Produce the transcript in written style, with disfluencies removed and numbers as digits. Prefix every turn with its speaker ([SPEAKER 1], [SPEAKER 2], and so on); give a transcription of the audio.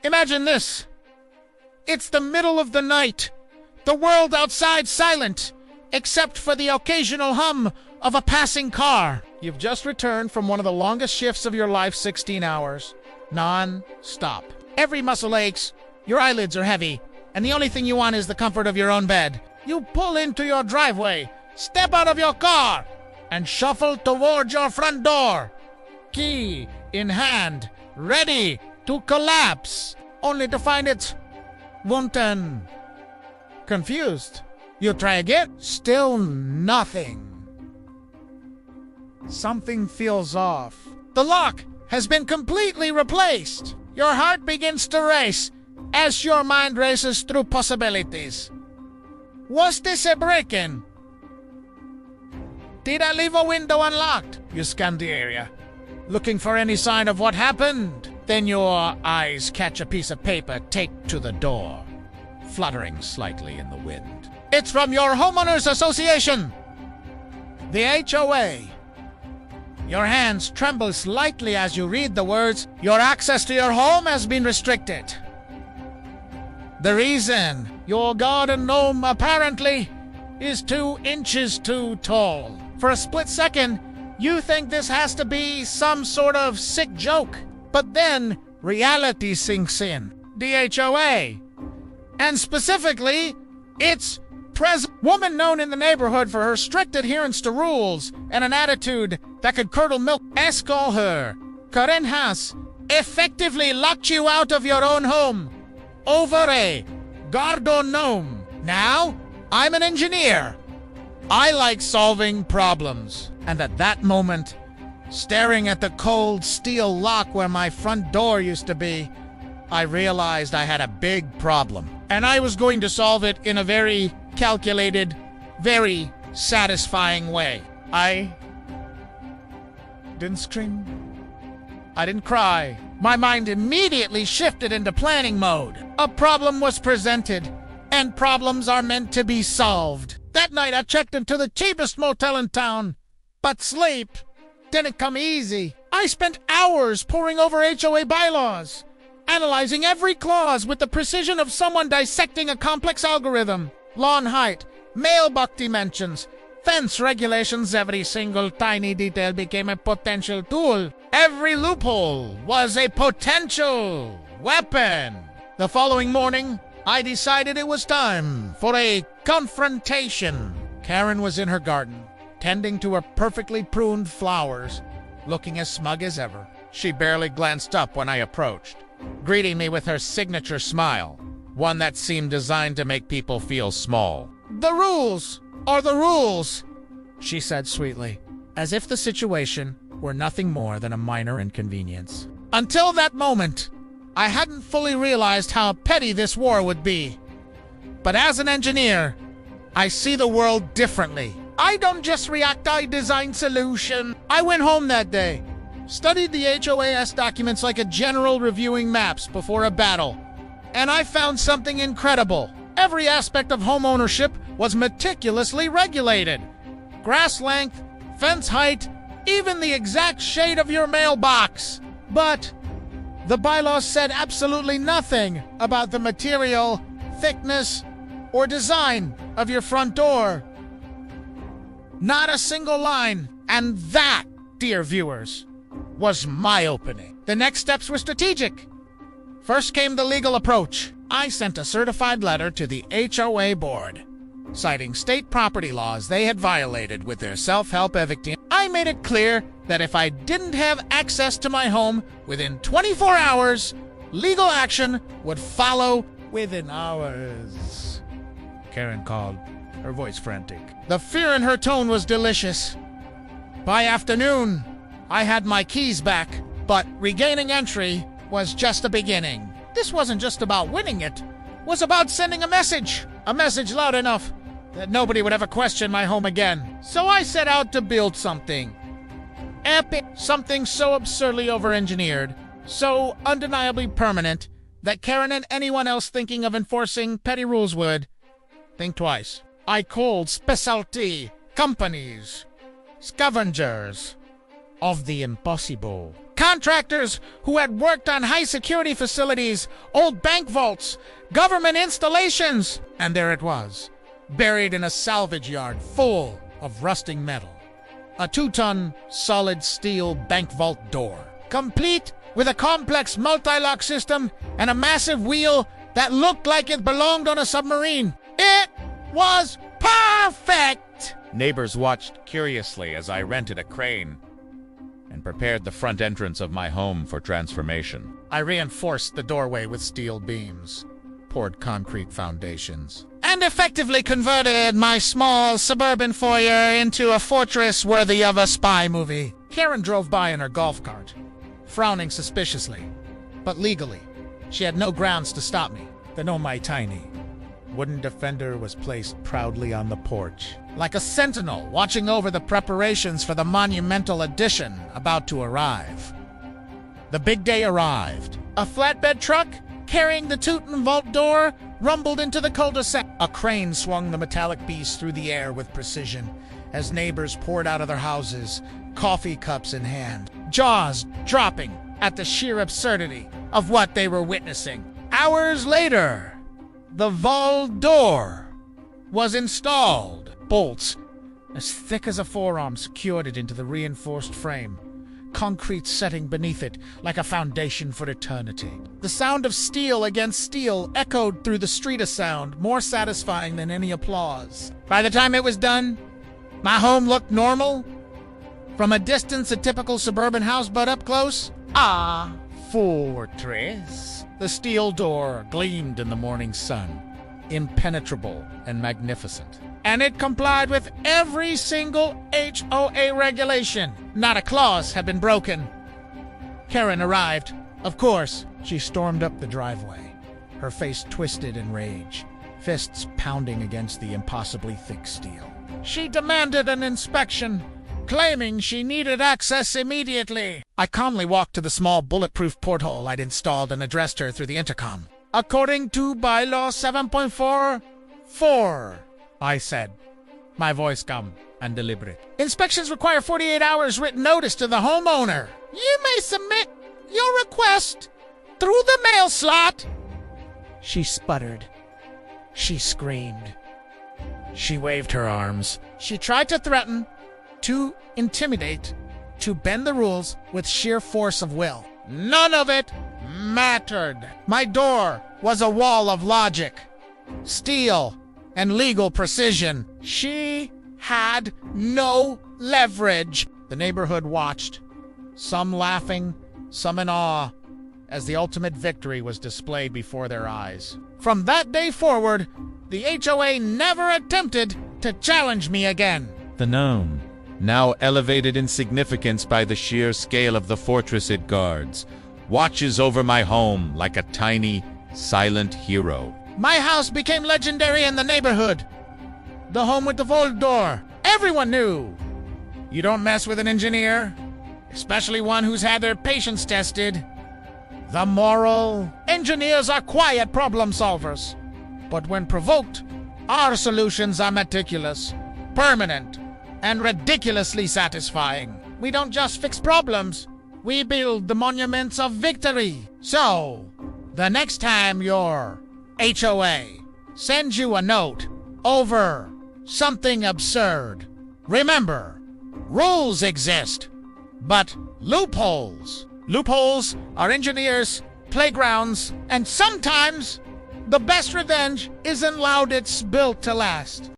[SPEAKER 1] Imagine this. It's the middle of the night. The world outside silent, except for the occasional hum of a passing car. You've just returned from one of the longest shifts of your life, 16 hours. Non-stop. Every muscle aches, your eyelids are heavy, and the only thing you want is the comfort of your own bed. You pull into your driveway, step out of your car, and shuffle towards your front door. Key in hand, ready to collapse, only to find it's wanton. Confused. You try again, still nothing. Something feels off. The lock has been completely replaced. Your heart begins to race as your mind races through possibilities. Was this a break-in? Did I leave a window unlocked? You scan the area, looking for any sign of what happened. Then your eyes catch a piece of paper taped to the door, fluttering slightly in the wind. It's from your homeowners association, the HOA. Your hands tremble slightly as you read the words, "Your access to your home has been restricted." The reason, your garden gnome apparently is 2 inches too tall. For a split second, you think this has to be some sort of sick joke. But then, reality sinks in. The HOA. And specifically, its woman known in the neighborhood for her strict adherence to rules and an attitude that could curdle milk. Call her. Karen has effectively locked you out of your own home over a garden gnome. Now, I'm an engineer. I like solving problems. And at that moment, staring at the cold steel lock where my front door used to be, I realized I had a big problem. And I was going to solve it in a very calculated, very satisfying way. I didn't scream. I didn't cry. My mind immediately shifted into planning mode. A problem was presented, and problems are meant to be solved. That night I checked into the cheapest motel in town, but sleep didn't come easy. I spent hours poring over HOA bylaws, analyzing every clause with the precision of someone dissecting a complex algorithm. Lawn height, mailbox dimensions, fence regulations, every single tiny detail became a potential tool. Every loophole was a potential weapon. The following morning, I decided it was time for a confrontation. Karen was in her garden, tending to her perfectly pruned flowers, looking as smug as ever. She barely glanced up when I approached, greeting me with her signature smile, one that seemed designed to make people feel small. "The rules are the rules," she said sweetly, as if the situation were nothing more than a minor inconvenience. Until that moment, I hadn't fully realized how petty this war would be. But as an engineer, I see the world differently. I don't just react, I design solution. I went home that day, studied the HOAS documents like a general reviewing maps before a battle, and I found something incredible. Every aspect of home ownership was meticulously regulated. Grass length, fence height, even the exact shade of your mailbox. But the bylaws said absolutely nothing about the material, thickness, or design of your front door. Not a single line. And that, dear viewers, was eye-opening. The next steps were strategic. First came the legal approach. I sent a certified letter to the HOA board, citing state property laws they had violated with their self-help evicting. I made it clear that if I didn't have access to my home within 24 hours, legal action would follow within hours. Karen called, her voice frantic. The fear in her tone was delicious. By afternoon, I had my keys back, but regaining entry was just the beginning. This wasn't just about winning it. It was about sending a message loud enough that nobody would ever question my home again. So I set out to build something epic, something so absurdly over-engineered, so undeniably permanent, that Karen and anyone else thinking of enforcing petty rules would think twice. I called specialty companies scavengers of the impossible. contractors who had worked on high-security facilities, old bank vaults, government installations. And there it was, buried in a salvage yard full of rusting metal. A 2-ton solid steel bank vault door, complete with a complex multi-lock system and a massive wheel that looked like it belonged on a submarine. It was perfect!
[SPEAKER 2] Neighbors watched curiously as I rented a crane and prepared the front entrance of my home for transformation.
[SPEAKER 1] I reinforced the doorway with steel beams, poured concrete foundations, and effectively converted my small suburban foyer into a fortress worthy of a spy movie. Karen drove by in her golf cart, frowning suspiciously, but legally. She had no grounds to stop me. The gnome, my tiny wooden defender, was placed proudly on the porch, like a sentinel watching over the preparations for the monumental addition about to arrive. The big day arrived. A flatbed truck carrying the Teuton vault door rumbled into the cul-de-sac. A crane swung the metallic beast through the air with precision as neighbors poured out of their houses, coffee cups in hand, jaws dropping at the sheer absurdity of what they were witnessing. Hours later, the vault door was installed. Bolts as thick as a forearm secured it into the reinforced frame, concrete setting beneath it like a foundation for eternity. The sound of steel against steel echoed through the street, a sound more satisfying than any applause. By the time it was done, my home looked normal. From a distance, a typical suburban house, but up close, a fortress. The steel door gleamed in the morning sun, impenetrable and magnificent. And it complied with every single HOA regulation. Not a clause had been broken. Karen arrived. Of course, she stormed up the driveway, her face twisted in rage, fists pounding against the impossibly thick steel. She demanded an inspection, claiming she needed access immediately. I calmly walked to the small bulletproof porthole I'd installed and addressed her through the intercom. According to Bylaw 7.44, I said, my voice calm and deliberate, inspections require 48 hours written notice to the homeowner. You may submit your request through the mail slot. She sputtered. She screamed. She waved her arms. She tried to threaten, to intimidate, to bend the rules with sheer force of will. None of it mattered. My door was a wall of logic, steel, and legal precision. She had no leverage. The neighborhood watched, some laughing, some in awe, as the ultimate victory was displayed before their eyes. From that day forward, the HOA never attempted to challenge me again.
[SPEAKER 2] The gnome, now elevated in significance by the sheer scale of the fortress it guards, watches over my home like a tiny, silent hero.
[SPEAKER 1] My house became legendary in the neighborhood. The home with the vault door. Everyone knew. You don't mess with an engineer, especially one who's had their patience tested. The moral: engineers are quiet problem solvers. But when provoked, our solutions are meticulous, permanent, and ridiculously satisfying. We don't just fix problems, we build the monuments of victory. So, the next time your HOA sends you a note over something absurd, remember, rules exist, but loopholes. Loopholes are engineers' playgrounds, and sometimes the best revenge isn't loud, it's built to last.